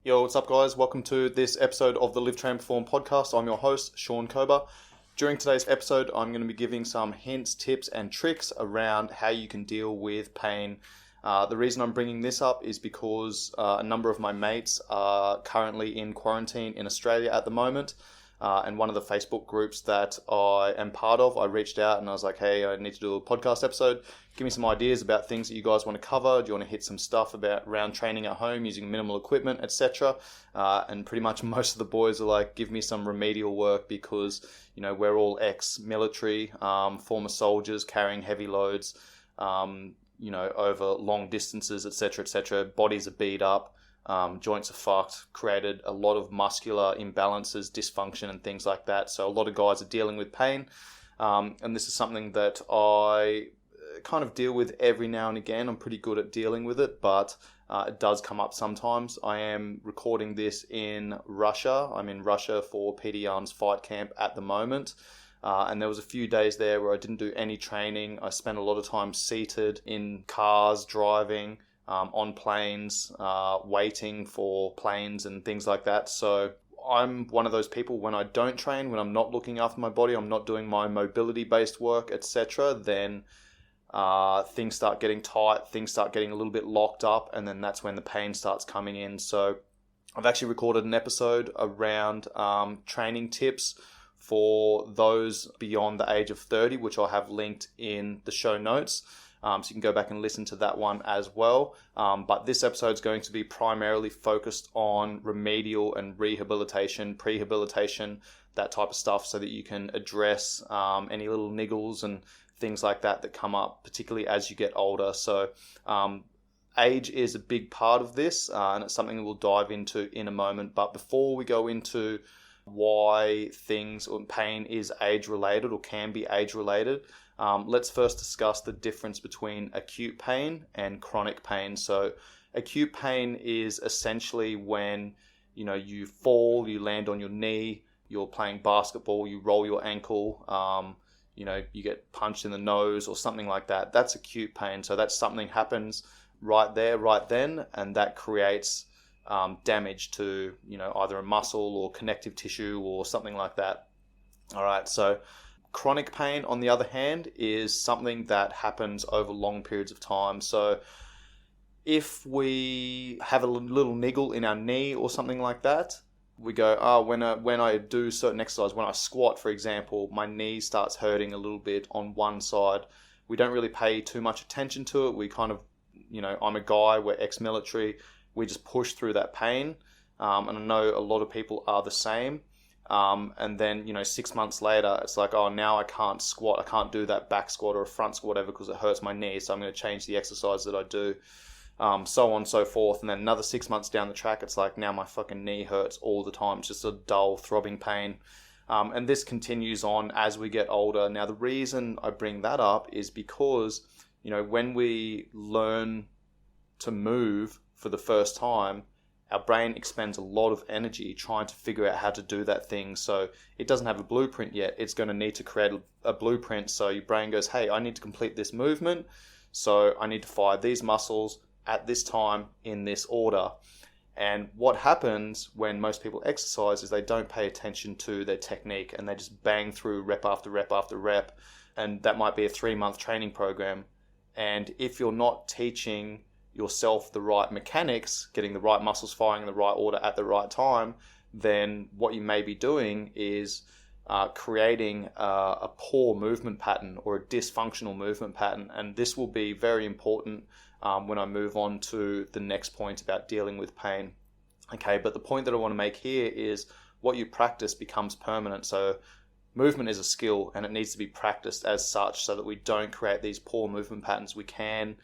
Yo, what's up guys? Welcome to this episode of the Live Train Perform podcast. I'm your host, Sean Kober. During today's episode, I'm going to be giving some hints, tips, and tricks around how you can deal with pain. The reason I'm bringing this up is because a number of my mates are currently in quarantine in Australia at the moment. And one of the Facebook groups that I am part of, I reached out and I was like, hey, I need to do a podcast episode. Give me some ideas about things that you guys want to cover. Do you want to hit some stuff about round training at home using minimal equipment, etc.? And pretty much most of the boys are like, give me some remedial work because, you know, we're all ex-military, former soldiers carrying heavy loads, you know, over long distances, etc., etc. Bodies are beat up. Joints are fucked, created a lot of muscular imbalances, dysfunction and things like that. So a lot of guys are dealing with pain. And this is something that I kind of deal with every now and again. I'm pretty good at dealing with it, but it does come up sometimes. I am recording this in Russia. I'm in Russia for Peter Yan's fight camp at the moment. And there was a few days there where I didn't do any training. I spent a lot of time seated in cars, driving, on planes, waiting for planes and things like that. So I'm one of those people, when I don't train, when I'm not looking after my body, I'm not doing my mobility-based work, etc., then things start getting tight, things start getting a little bit locked up, and then that's when the pain starts coming in. So I've actually recorded an episode around training tips for those beyond the age of 30, which I'll have linked in the show notes. So you can go back and listen to that one as well. But this episode is going to be primarily focused on remedial and rehabilitation, prehabilitation, that type of stuff, so that you can address any little niggles and things like that that come up, particularly as you get older. So age is a big part of this, and it's something we'll dive into in a moment. But before we go into why things or pain is age-related or can be age-related, let's first discuss the difference between acute pain and chronic pain. So acute pain is essentially when, you know, you fall, you land on your knee, you're playing basketball, you roll your ankle, you know, you get punched in the nose or something like that. That's acute pain. So that's something happens right there, right then, and that creates damage to, you know, either a muscle or connective tissue or something like that. All right, so chronic pain, on the other hand, is something that happens over long periods of time. So if we have a little niggle in our knee or something like that, we go, when I do certain exercise, when I squat, for example, my knee starts hurting a little bit on one side. We don't really pay too much attention to it. We kind of, you know, I'm a guy, we're ex-military, we just push through that pain. And I know a lot of people are the same. And then, you know, 6 months later, it's like, oh, now I can't squat. I can't do that back squat or a front squat, whatever, because it hurts my knee. So I'm going to change the exercise that I do, so on and so forth. And then another 6 months down the track, it's like, now my fucking knee hurts all the time. It's just a dull, throbbing pain. And this continues on as we get older. Now, the reason I bring that up is because, you know, when we learn to move for the first time, our brain expends a lot of energy trying to figure out how to do that thing. So it doesn't have a blueprint yet. It's going to need to create a blueprint. So your brain goes, hey, I need to complete this movement. So I need to fire these muscles at this time in this order. And what happens when most people exercise is they don't pay attention to their technique and they just bang through rep after rep after rep. And that might be a 3-month training program. And if you're not teaching yourself the right mechanics, getting the right muscles firing in the right order at the right time, then what you may be doing is creating a poor movement pattern or a dysfunctional movement pattern. And this will be very important when I move on to the next point about dealing with pain. Okay, but the point that I want to make here is what you practice becomes permanent. So movement is a skill and it needs to be practiced as such so that we don't create these poor movement patterns. We can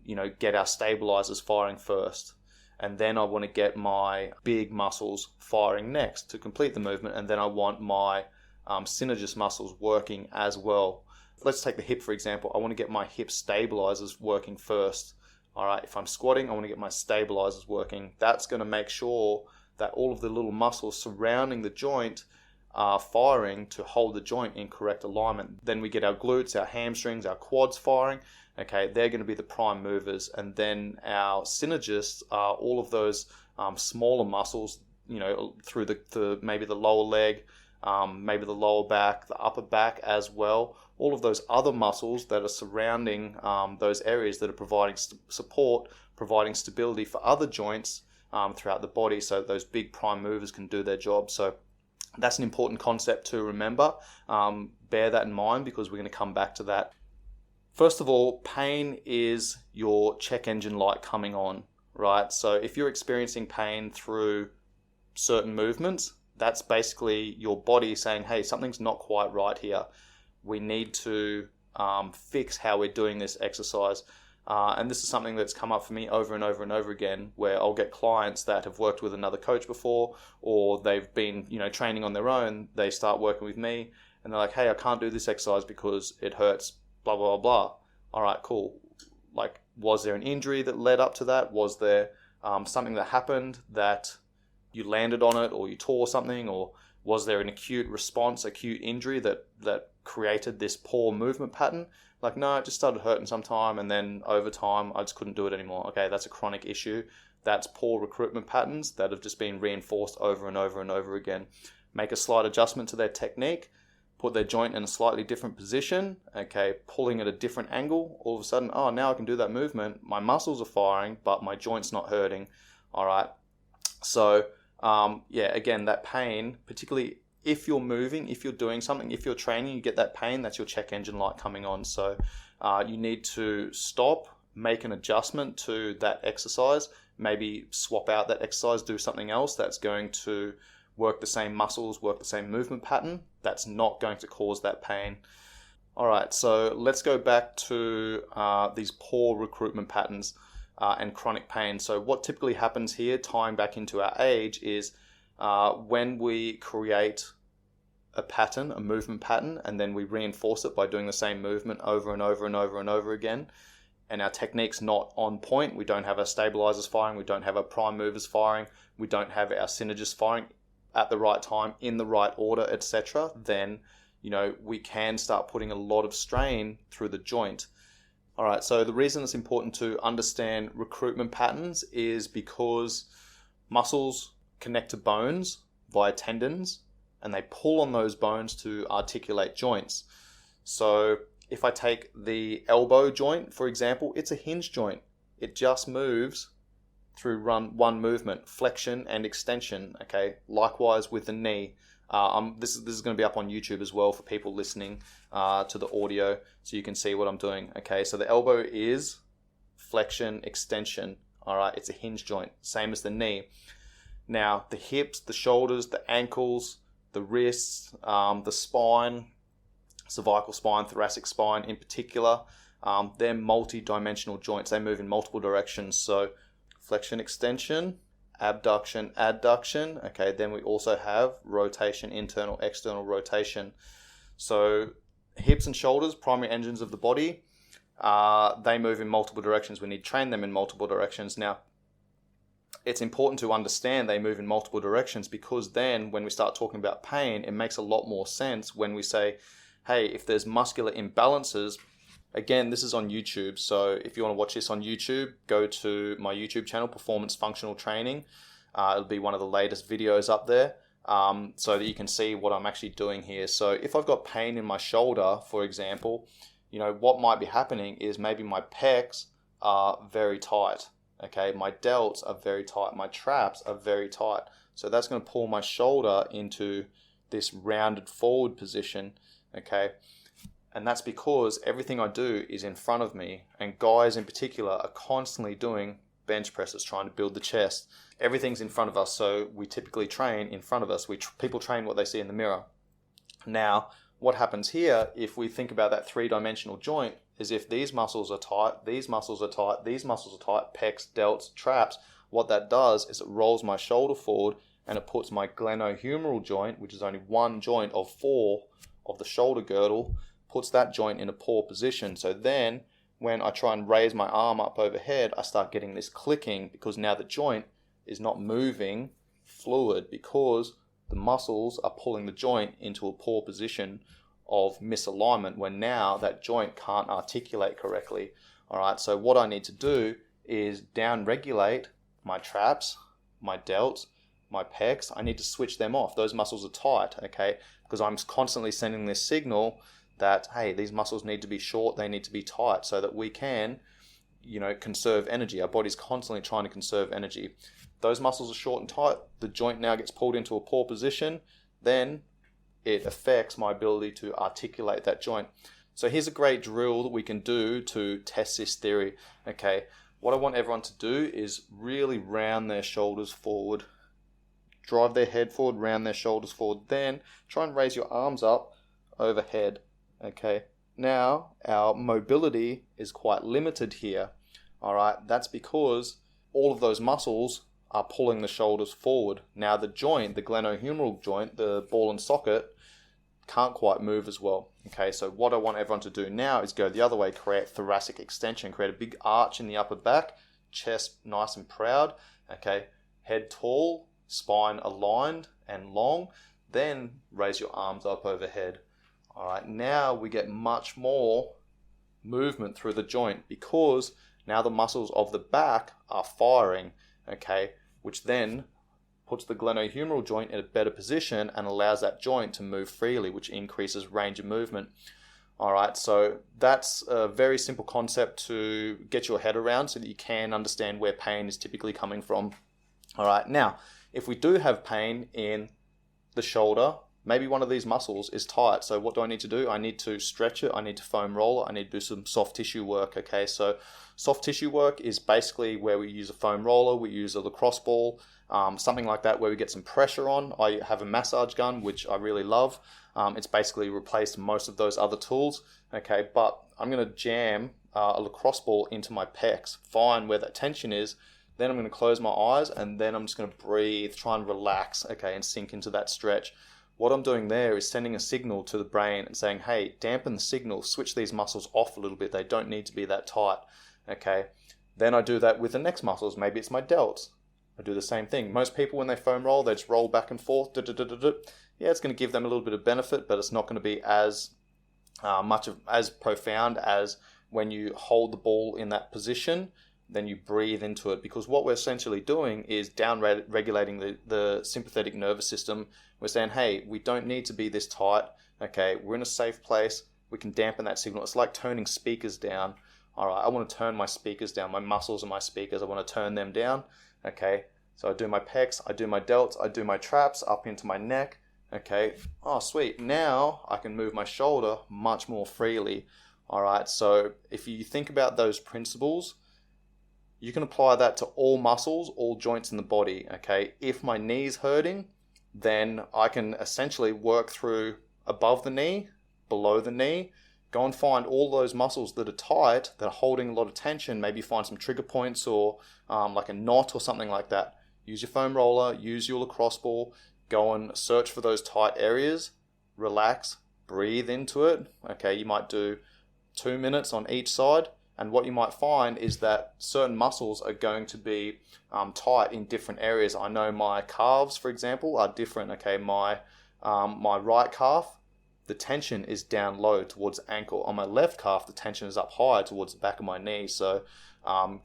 you know, get our stabilizers firing first, and then I want to get my big muscles firing next to complete the movement, and then I want my synergist muscles working as well. Let's take the hip, for example. I want to get my hip stabilizers working first. All right, if I'm squatting, I want to get my stabilizers working. That's going to make sure that all of the little muscles surrounding the joint are firing to hold the joint in correct alignment. Then we get our glutes, our hamstrings, our quads firing. Okay, they're going to be the prime movers. And then our synergists are all of those smaller muscles, through maybe the lower leg, maybe the lower back, the upper back as well. All of those other muscles that are surrounding those areas that are providing support, providing stability for other joints throughout the body, so those big prime movers can do their job. So that's an important concept to remember. Bear that in mind, because we're going to come back to that. First of all, pain is your check engine light coming on, right? So if you're experiencing pain through certain movements, that's basically your body saying, hey, something's not quite right here. We need to fix how we're doing this exercise. And this is something that's come up for me over and over and over again, where I'll get clients that have worked with another coach before, or they've been, training on their own. They start working with me and they're like, hey, I can't do this exercise because it hurts, blah, blah, blah, blah. All right, cool. Like, was there an injury that led up to that? Was there something that happened that you landed on it, or you tore something, or was there an acute response, acute injury that created this poor movement pattern? Like, no, it just started hurting sometime, and then over time, I just couldn't do it anymore. Okay, that's a chronic issue. That's poor recruitment patterns that have just been reinforced over and over and over again. Make a slight adjustment to their technique, put their joint in a slightly different position, okay, pulling at a different angle. All of a sudden, oh, now I can do that movement. My muscles are firing, but my joint's not hurting. All right. So, again, that pain, particularly if you're moving, if you're doing something, if you're training, you get that pain, that's your check engine light coming on. So you need to stop, make an adjustment to that exercise, maybe swap out that exercise, do something else that's going to work the same muscles, work the same movement pattern, that's not going to cause that pain. All right, so let's go back to these poor recruitment patterns and chronic pain. So what typically happens here, tying back into our age, is when we create a pattern, a movement pattern, and then we reinforce it by doing the same movement over and over and over and over again, and our technique's not on point, we don't have our stabilizers firing, we don't have our prime movers firing, we don't have our synergists firing at the right time, in the right order, etc., then we can start putting a lot of strain through the joint. All right, so the reason it's important to understand recruitment patterns is because muscles connect to bones via tendons, and they pull on those bones to articulate joints. So if I take the elbow joint, for example, it's a hinge joint. It just moves through one movement, flexion and extension. Okay, likewise with the knee. This is going to be up on YouTube as well for people listening to the audio, so you can see what I'm doing. Okay, so the elbow is flexion, extension. All right, it's a hinge joint, same as the knee. Now, the hips, the shoulders, the ankles, the wrists, the spine, cervical spine, thoracic spine in particular, they're multi-dimensional joints. They move in multiple directions. So flexion, extension, abduction, adduction. Okay, then we also have rotation, internal, external rotation. So hips and shoulders, primary engines of the body, they move in multiple directions. We need to train them in multiple directions. Now, it's important to understand they move in multiple directions, because then when we start talking about pain, it makes a lot more sense when we say, hey, if there's muscular imbalances, again, this is on YouTube. So if you want to watch this on YouTube, go to my YouTube channel, Performance Functional Training. It'll be one of the latest videos up there, so that you can see what I'm actually doing here. So if I've got pain in my shoulder, for example, what might be happening is maybe my pecs are very tight. Okay, my delts are very tight, my traps are very tight. So that's going to pull my shoulder into this rounded forward position. Okay, and that's because everything I do is in front of me, and guys in particular are constantly doing bench presses, trying to build the chest. Everything's in front of us, so we typically train in front of us. People train what they see in the mirror. Now, what happens here, if we think about that three-dimensional joint, is if these muscles are tight, these muscles are tight, these muscles are tight, pecs, delts, traps, what that does is it rolls my shoulder forward, and it puts my glenohumeral joint, which is only one joint of four of the shoulder girdle, puts that joint in a poor position. So then when I try and raise my arm up overhead, I start getting this clicking, because now the joint is not moving fluid, because the muscles are pulling the joint into a poor position of misalignment, when now that joint can't articulate correctly. All right, so what I need to do is down regulate my traps, my delts, my pecs, I need to switch them off. Those muscles are tight, okay? Because I'm constantly sending this signal that, hey, these muscles need to be short, they need to be tight so that we can, conserve energy. Our body's constantly trying to conserve energy. Those muscles are short and tight, the joint now gets pulled into a poor position, then it affects my ability to articulate that joint. So here's a great drill that we can do to test this theory, okay? What I want everyone to do is really round their shoulders forward. Drive their head forward, round their shoulders forward. Then try and raise your arms up overhead, okay? Now, our mobility is quite limited here, all right? That's because all of those muscles are pulling the shoulders forward. Now, the joint, the glenohumeral joint, the ball and socket, can't quite move as well, okay? So what I want everyone to do now is go the other way, create thoracic extension, create a big arch in the upper back, chest nice and proud, okay? Head tall, spine aligned and long, then raise your arms up overhead. All right, now we get much more movement through the joint because now the muscles of the back are firing, okay, which then puts the glenohumeral joint in a better position and allows that joint to move freely, which increases range of movement. All right, so that's a very simple concept to get your head around so that you can understand where pain is typically coming from. All right, now, if we do have pain in the shoulder, maybe one of these muscles is tight. So what do I need to do? I need to stretch it. I need to foam roll it. I need to do some soft tissue work. Okay, so soft tissue work is basically where we use a foam roller, we use a lacrosse ball, something like that where we get some pressure on. I have a massage gun, which I really love. It's basically replaced most of those other tools. Okay, but I'm going to jam a lacrosse ball into my pecs, find where that tension is. Then I'm going to close my eyes and then I'm just going to breathe, try and relax, okay, and sink into that stretch. What I'm doing there is sending a signal to the brain and saying, hey, dampen the signal, switch these muscles off a little bit. They don't need to be that tight, okay? Then I do that with the next muscles. Maybe it's my delts. I do the same thing. Most people, when they foam roll, they just roll back and forth. Yeah, it's going to give them a little bit of benefit, but it's not going to be as as profound as when you hold the ball in that position, then you breathe into it, because what we're essentially doing is down regulating the sympathetic nervous system. We're saying, hey, we don't need to be this tight, okay, we're in a safe place, we can dampen that signal. It's like turning speakers down. All right, I want to turn my speakers down, my muscles and my speakers, I want to turn them down, okay? So I do my pecs, I do my delts, I do my traps up into my neck, okay? Oh, sweet, now I can move my shoulder much more freely. All right, so if you think about those principles, you can apply that to all muscles, all joints in the body, okay? If my knee's hurting, then I can essentially work through above the knee, below the knee, go and find all those muscles that are tight, that are holding a lot of tension, maybe find some trigger points or like a knot or something like that. Use your foam roller, use your lacrosse ball, go and search for those tight areas, relax, breathe into it, okay? You might do 2 minutes on each side. And what you might find is that certain muscles are going to be tight in different areas. I know my calves, for example, are different. Okay, my right calf, the tension is down low towards the ankle. On my left calf, the tension is up high towards the back of my knee. So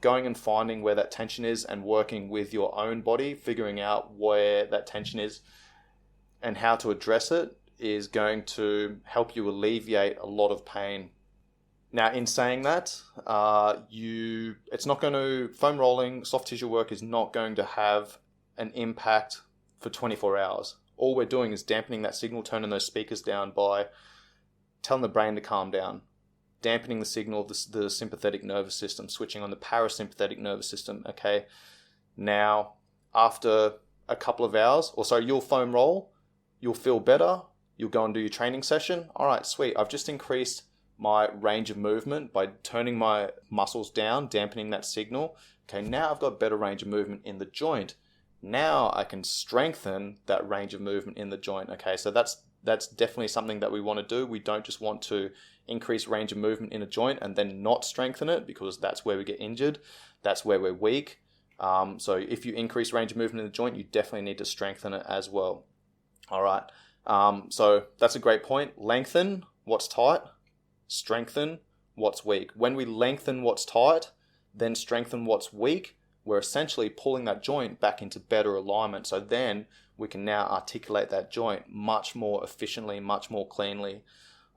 going and finding where that tension is and working with your own body, figuring out where that tension is and how to address it is going to help you alleviate a lot of pain. Now, in saying that, it's not going to, foam rolling, soft tissue work is not going to have an impact for 24 hours. All we're doing is dampening that signal, turning those speakers down by telling the brain to calm down, dampening the signal of the sympathetic nervous system, switching on the parasympathetic nervous system, okay? Now, after a couple of hours, you'll foam roll, you'll feel better, you'll go and do your training session. All right, sweet, I've just increased my range of movement by turning my muscles down, dampening that signal. Okay, now I've got better range of movement in the joint. Now I can strengthen that range of movement in the joint. Okay, so that's definitely something that we want to do. We don't just want to increase range of movement in a joint and then not strengthen it, because that's where we get injured. That's where we're weak. So if you increase range of movement in the joint, you definitely need to strengthen it as well. All right, so that's a great point. Lengthen what's tight, strengthen what's weak. When we lengthen what's tight, then strengthen what's weak, we're essentially pulling that joint back into better alignment. So then we can now articulate that joint much more efficiently, much more cleanly.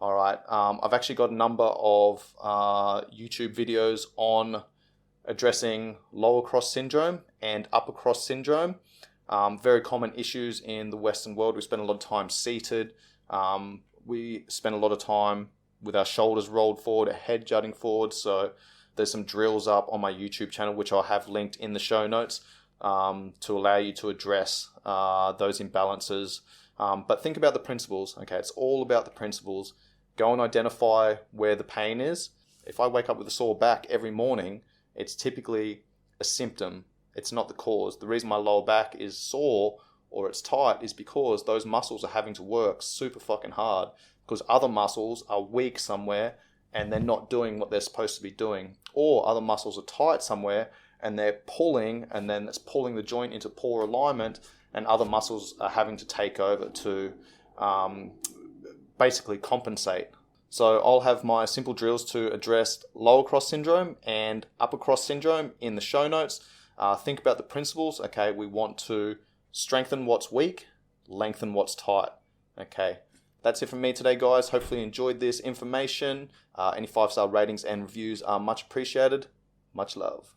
All right. I've actually got a number of YouTube videos on addressing lower cross syndrome and upper cross syndrome. Very common issues in the Western world. We spend a lot of time seated. We spend a lot of time with our shoulders rolled forward, our head jutting forward. So there's some drills up on my YouTube channel, which I'll have linked in the show notes, to allow you to address those imbalances. But think about the principles. Okay, it's all about the principles. Go and identify where the pain is. If I wake up with a sore back every morning, it's typically a symptom. It's not the cause. The reason my lower back is sore or it's tight is because those muscles are having to work super fucking hard because other muscles are weak somewhere and they're not doing what they're supposed to be doing. Or other muscles are tight somewhere and they're pulling, and then it's pulling the joint into poor alignment, and other muscles are having to take over to basically compensate. So I'll have my simple drills to address lower cross syndrome and upper cross syndrome in the show notes. Think about the principles. Okay, we want to strengthen what's weak, lengthen what's tight. Okay, that's it from me today, guys. Hopefully you enjoyed this information. Any 5-star ratings and reviews are much appreciated. Much love.